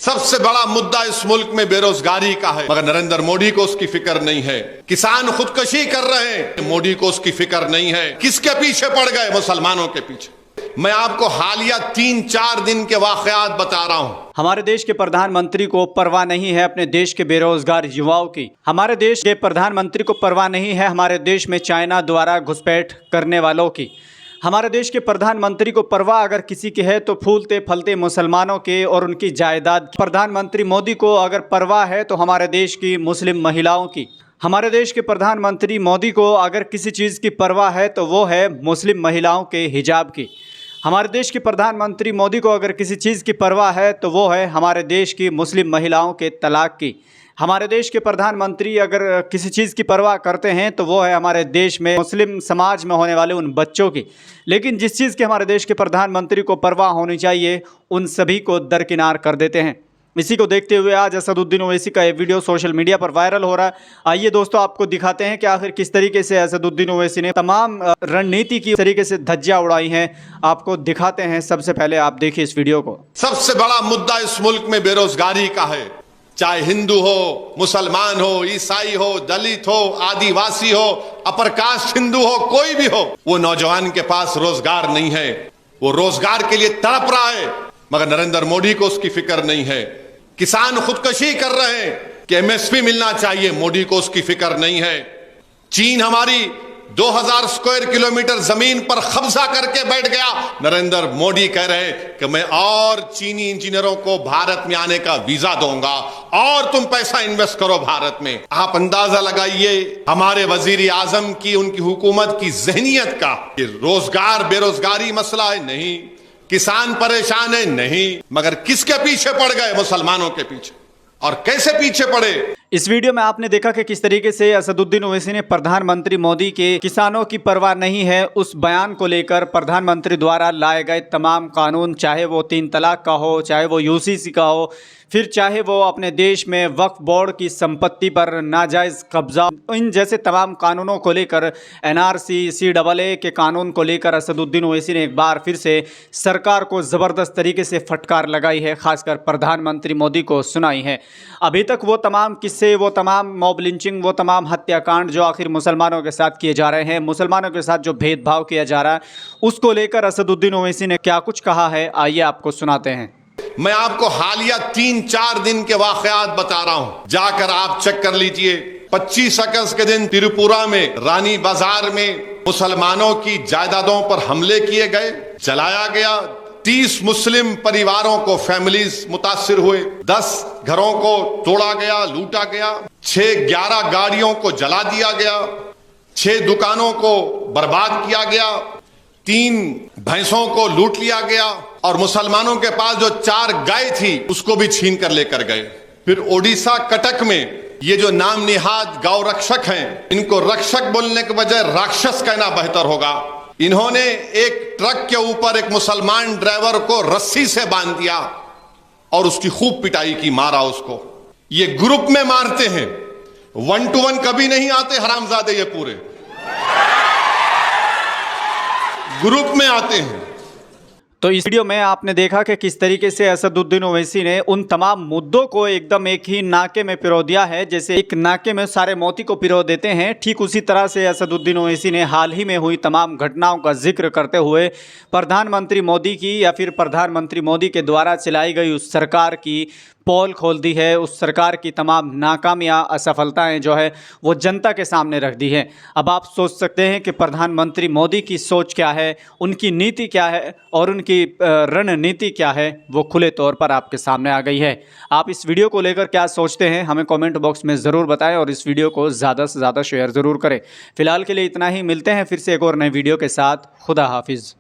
सबसे बड़ा मुद्दा इस मुल्क में बेरोजगारी का है, मगर नरेंद्र मोदी को उसकी फिक्र नहीं है। किसान खुदकुशी कर रहे हैं, मोदी को उसकी फिक्र नहीं है। किसके पीछे पड़ गए? मुसलमानों के पीछे। मैं आपको हालिया 3-4 दिन के वाकयात बता रहा हूं। हमारे देश के प्रधानमंत्री को परवाह नहीं है अपने देश के बेरोजगार युवाओं की। हमारे देश के प्रधानमंत्री को परवाह नहीं है हमारे देश में चाइना द्वारा घुसपैठ करने वालों की। हमारे देश के प्रधानमंत्री को परवाह अगर किसी की है तो फूलते फलते मुसलमानों के और उनकी जायदाद। प्रधानमंत्री मोदी को अगर परवाह है तो हमारे देश की मुस्लिम महिलाओं की। हमारे देश के प्रधानमंत्री मोदी को अगर किसी चीज़ की परवाह है तो वो है मुस्लिम महिलाओं के हिजाब की। हमारे देश के प्रधानमंत्री मोदी को अगर किसी चीज़ की परवाह है तो वो है हमारे देश की मुस्लिम महिलाओं के तलाक की। हमारे देश के प्रधानमंत्री अगर किसी चीज़ की परवाह करते हैं तो वो है हमारे देश में मुस्लिम समाज में होने वाले उन बच्चों की। लेकिन जिस चीज़ की हमारे देश के प्रधानमंत्री को परवाह होनी चाहिए उन सभी को दरकिनार कर देते हैं। इसी को देखते हुए आज असदुद्दीन ओवैसी का ये वीडियो सोशल मीडिया पर वायरल हो रहा है। आइए दोस्तों आपको दिखाते हैं कि आखिर किस तरीके से असदुद्दीन ओवैसी ने तमाम रणनीति की तरीके से धज्जियां उड़ाई हैं। आपको दिखाते हैं। सबसे पहले आप देखिए इस वीडियो को। सबसे बड़ा मुद्दा इस मुल्क में बेरोजगारी का है। चाहे हिंदू हो, मुसलमान हो, ईसाई हो, दलित हो, आदिवासी हो, अपर कास्ट हिंदू हो, कोई भी हो, वो नौजवान के पास रोजगार नहीं है। वो रोजगार के लिए तड़प रहा है, मगर नरेंद्र मोदी को उसकी फिक्र नहीं है। किसान खुदकुशी कर रहे हैं कि एमएसपी मिलना चाहिए, मोदी को उसकी फिक्र नहीं है। चीन हमारी 2000 स्क्वायर किलोमीटर जमीन पर कब्जा करके बैठ गया। नरेंद्र मोदी कह रहे कि मैं और चीनी इंजीनियरों को भारत में आने का वीजा दूंगा और तुम पैसा इन्वेस्ट करो भारत में। आप अंदाजा लगाइए हमारे वजीर आजम की, उनकी हुकूमत की जहनियत का। ये रोजगार बेरोजगारी मसला है नहीं, किसान परेशान है नहीं, मगर किसके पीछे पड़ गए? मुसलमानों के पीछे। और कैसे पीछे पड़े? इस वीडियो में आपने देखा कि किस तरीके से असदुद्दीन ओवैसी ने प्रधानमंत्री मोदी के किसानों की परवाह नहीं है उस बयान को लेकर प्रधानमंत्री द्वारा लाए गए तमाम कानून, चाहे वो 3 तलाक का हो, चाहे वो यूसीसी का हो, फिर चाहे वो अपने देश में वक्फ बोर्ड की संपत्ति पर नाजायज़ कब्जा, इन जैसे तमाम कानूनों को लेकर एनआरसी, CAA के कानून को लेकर असदुद्दीन ओवैसी ने एक बार फिर से सरकार को ज़बरदस्त तरीके से फटकार लगाई है, खासकर प्रधानमंत्री मोदी को सुनाई है। अभी तक वो तमाम किस्से, वो तमाम मॉब लिंचिंग, वो तमाम हत्याकांड जो आखिर मुसलमानों के साथ किए जा रहे हैं, मुसलमानों के साथ जो भेदभाव किया जा रहा है, उसको लेकर असदुद्दीन ओवैसी ने क्या कुछ कहा है, आइए आपको सुनाते हैं। मैं आपको हालिया 3-4 दिन के वाकयात बता रहा हूं, जाकर आप चेक कर लीजिए। 25 अगस्त के दिन त्रिपुरा में रानी बाजार में मुसलमानों की जायदादों पर हमले किए गए, जलाया गया। 30 मुस्लिम परिवारों को, फैमिलीज मुतासिर हुए। 10 घरों को तोड़ा गया, लूटा गया। 6-11 गाड़ियों को जला दिया गया। 6 दुकानों को बर्बाद किया गया। 3 भैंसों को लूट लिया गया और मुसलमानों के पास जो 4 गाय थी उसको भी छीन कर लेकर गए। फिर ओडिशा कटक में ये जो नाम निहाद गौ रक्षक हैं, इनको रक्षक बोलने के बजाय राक्षस कहना बेहतर होगा। इन्होंने एक ट्रक के ऊपर एक मुसलमान ड्राइवर को रस्सी से बांध दिया और उसकी खूब पिटाई की, मारा उसको। ये ग्रुप में मारते हैं, 1 to 1 कभी नहीं आते हरामजादे, ये पूरे ग्रुप में आते हैं। तो इस वीडियो में आपने देखा कि किस तरीके से असदुद्दीन ओवैसी ने उन तमाम मुद्दों को एकदम एक ही नाके में पिरो दिया है। जैसे एक नाके में सारे मोती को पिरो देते हैं, ठीक उसी तरह से असदुद्दीन ओवैसी ने हाल ही में हुई तमाम घटनाओं का जिक्र करते हुए प्रधानमंत्री मोदी की या फिर प्रधानमंत्री मोदी के द्वारा चलाई गई उस सरकार की पोल खोल दी है। उस सरकार की तमाम नाकामियाँ, असफलताएं जो है वो जनता के सामने रख दी हैं। अब आप सोच सकते हैं कि प्रधानमंत्री मोदी की सोच क्या है, उनकी नीति क्या है और उनकी रणनीति क्या है, वो खुले तौर पर आपके सामने आ गई है। आप इस वीडियो को लेकर क्या सोचते हैं हमें कमेंट बॉक्स में ज़रूर बताएं और इस वीडियो को ज़्यादा से ज़्यादा शेयर ज़रूर करें। फिलहाल के लिए इतना ही, मिलते हैं फिर से एक और नए वीडियो के साथ। खुदा हाफिज़।